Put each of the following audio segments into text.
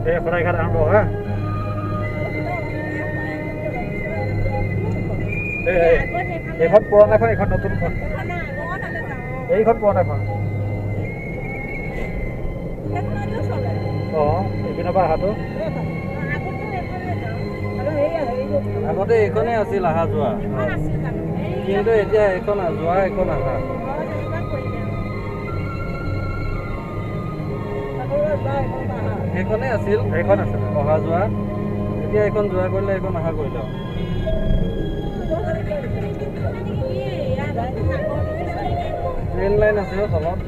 শৰাইঘাট আৰম্ভ হয় এইখন পুৰণাখন এইখন নতুনখন এইখন পুৰণাখন এইপিনৰ পৰা অহাটো আগতে এইখনেই আছিল অহা যোৱা কিন্তু এতিয়া এইখন যোৱা এইখন অহা সেইখনেই আছিল এইখন আছে অহা যোৱা এতিয়া এইখন যোৱা কৰিলে এইখন অহা কৰিলে ট্ৰেইন লাইন আছে তলত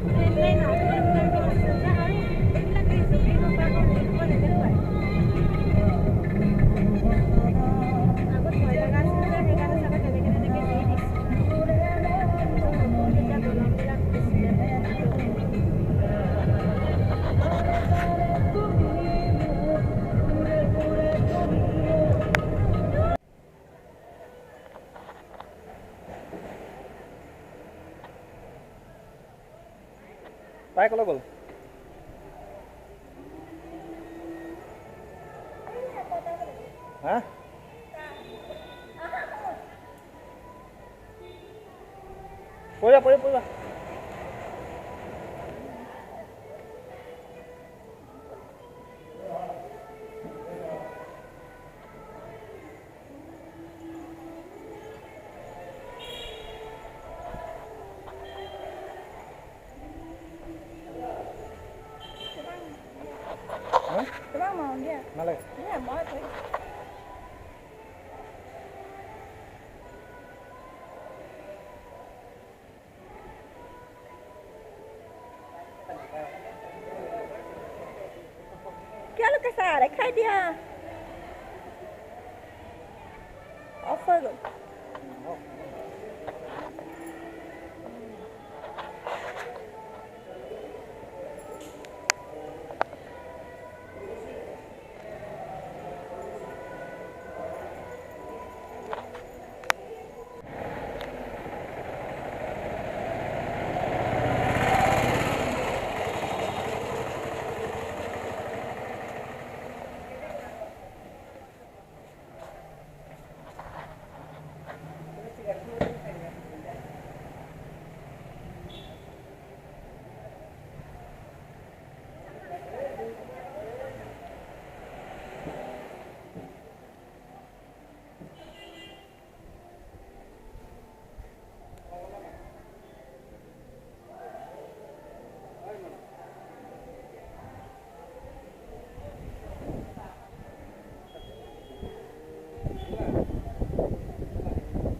তাই ক'লৈ গ'ল হা পৰিবা নালাগে Kello Casara, cadê a... Ó o fogo.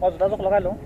মই জোতাযোৰ লগাই লওঁ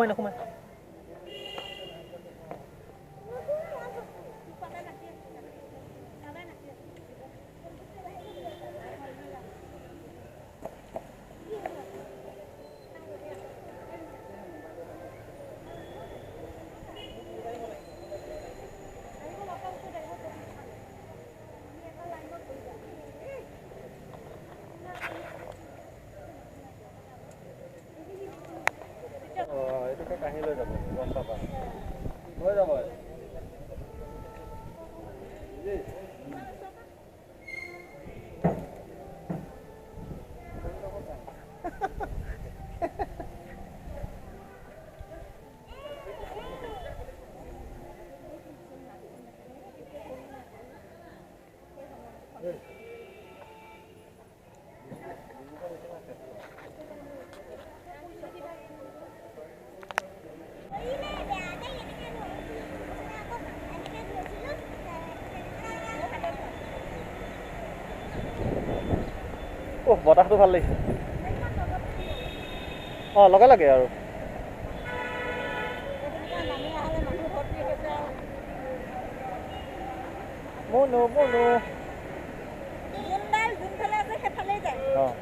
নোসোমাই কাহি লৈ যাব গম পাবা লৈ যাব বতাহটো ভাল লাগিছে অঁ লগে লগে আৰু মুনু মুনু অঁ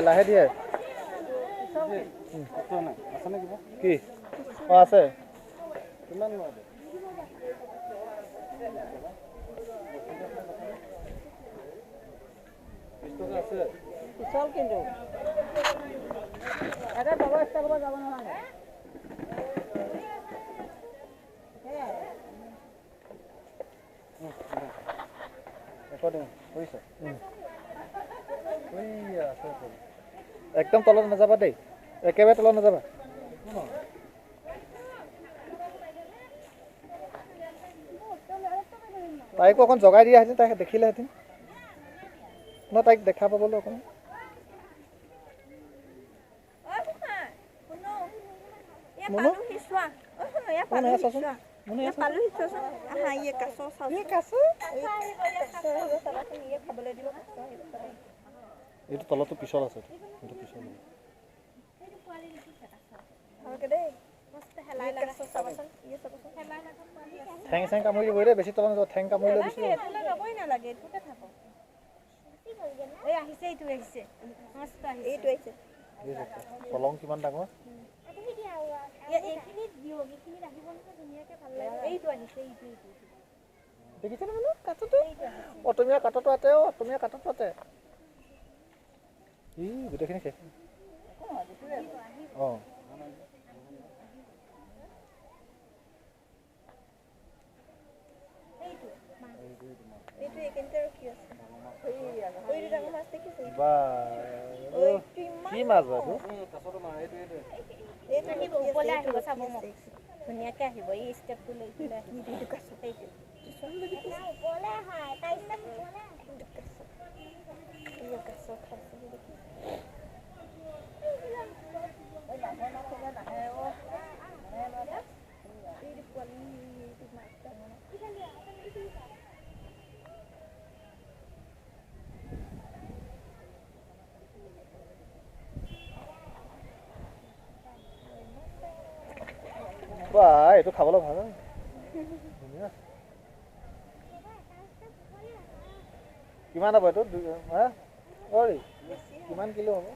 লাহে দিয়ে কি অঁ আছে কিমান আছে পিছল কিন্তু এটা ব্যৱস্থা কৰিব যাব নালাগে একদম তলত নাযাবা দেই একেবাৰে তলত নাযাবা তাইকো অকণ জগাই দিয়াহেঁতেন তাইক দেখিলেহেঁতেন ন তাইক দেখা পাবলৈ অকণ মুনু এইটো তলতো পিছল আছে এইটো পিছল ঠেং চেং কামুৰি দিব দেই বেছি তলত নাযাব ঠেং কামুৰিলে বেছি পলং কিমান ডাঙৰ দেখিছেনে মানে কাঠটো অটমীয়া কাঠটো আতে অটমীয়া কাঠটো আতে ই গোটেইখিনি শেষ অঁ কি মাছ বাৰু ধুনীয়াকে আহিব এই ষ্টেপটো লৈ পেলাই বাহ এইটো খাবলৈ ভাল কিমান হ'ব এইটো হা অৰি কিমান কিলো হ'ব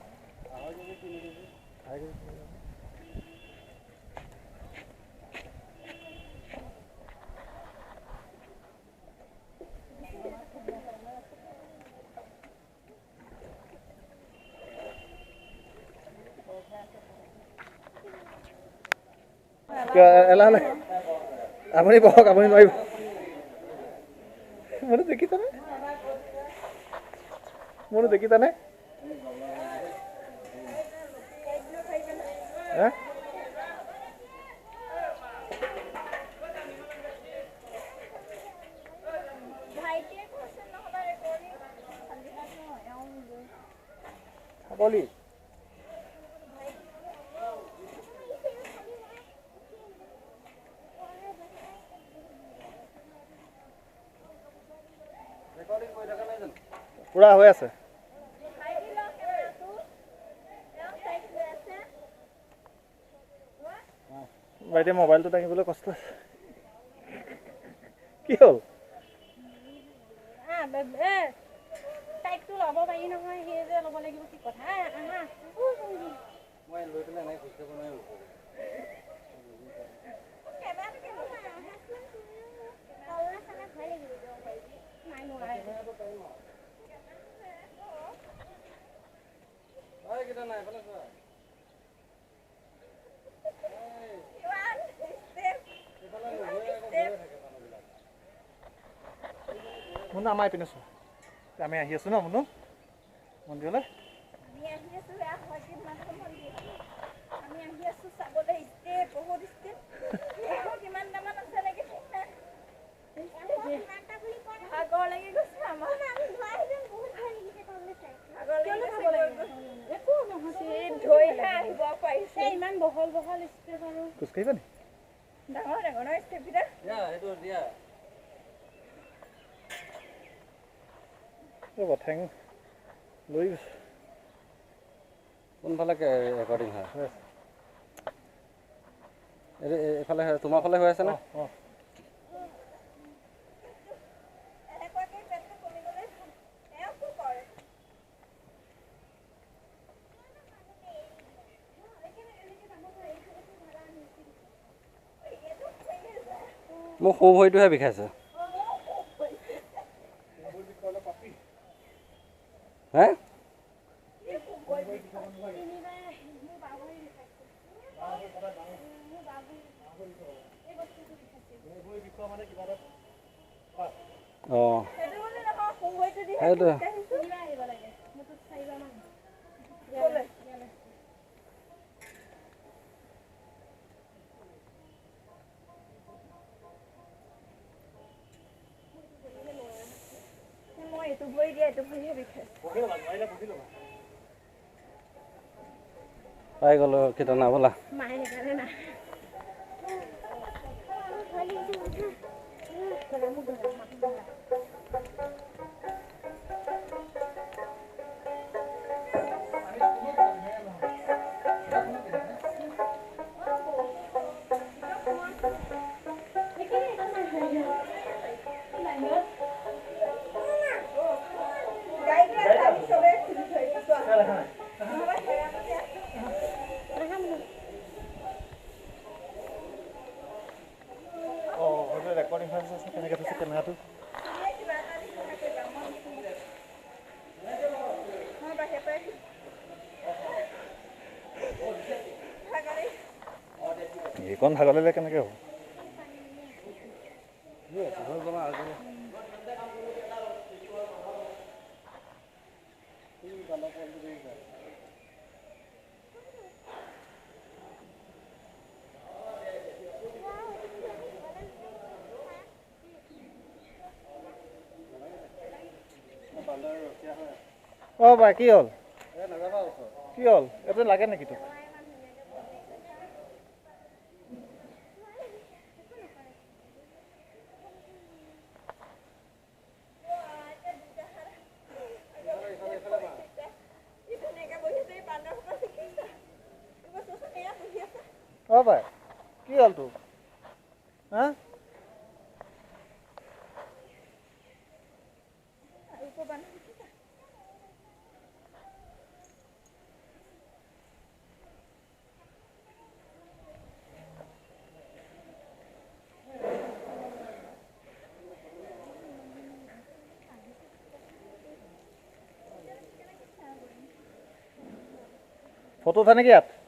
এলাহ নাই আপুনি বহক আপুনি নোৱাৰিব মনে দেখিছানে মনে দেখিছানে হা ছাগলী পুৰা হৈ আছে বাইদেউ মোবাইলটো দাঙিবলৈ কষ্ট আছে কি হ'ল তাইকটো ল'ব পাৰি নহয় সেই যে ল'ব লাগিব কি কথা মই লৈ পেলাই নাই খুচি বনাই মুনু আমাৰ এইপিনে চোৱা আমি আহি আছো ন মুনু মন্দিৰলৈ আমি আহি আছো চাবলৈ বহুত অকল ষ্টেপ আৰু খোজকাঢ়িবা নি ডাঙৰ ডাঙৰ নহয় ষ্টেপকেইটা দিয়া সেইটো দিয়া ৰ'ব ঠেং লৈ গৈছে কোনফালে ৰেকৰ্ডিং হয় হৈ আছে এইফালে তোমাৰ ফালে হৈ আছে নে অঁ মোক সৌ ভৰিটোহে বিষাইছে হে অঁ সেইটো মই এইটো ভৰি দিয়া এইটো ভৰিহে বিষাইছে পাই গ'লো কীৰ্তনা বোলা মায়ে সেইকাৰণে নাই ৰেকৰ্ডিং হৈ আছে কেনেকৈ থৈছে কেমেৰাটো এইকণ ভাগৰ ল'লে কেনেকৈ হ'ব অঁ বাই কি হ'ল কি হ'ল এইটো লাগে নেকি তোক অঁ বাই কি হ'ল তোৰ হা ফটো উঠা নেকি ইয়াত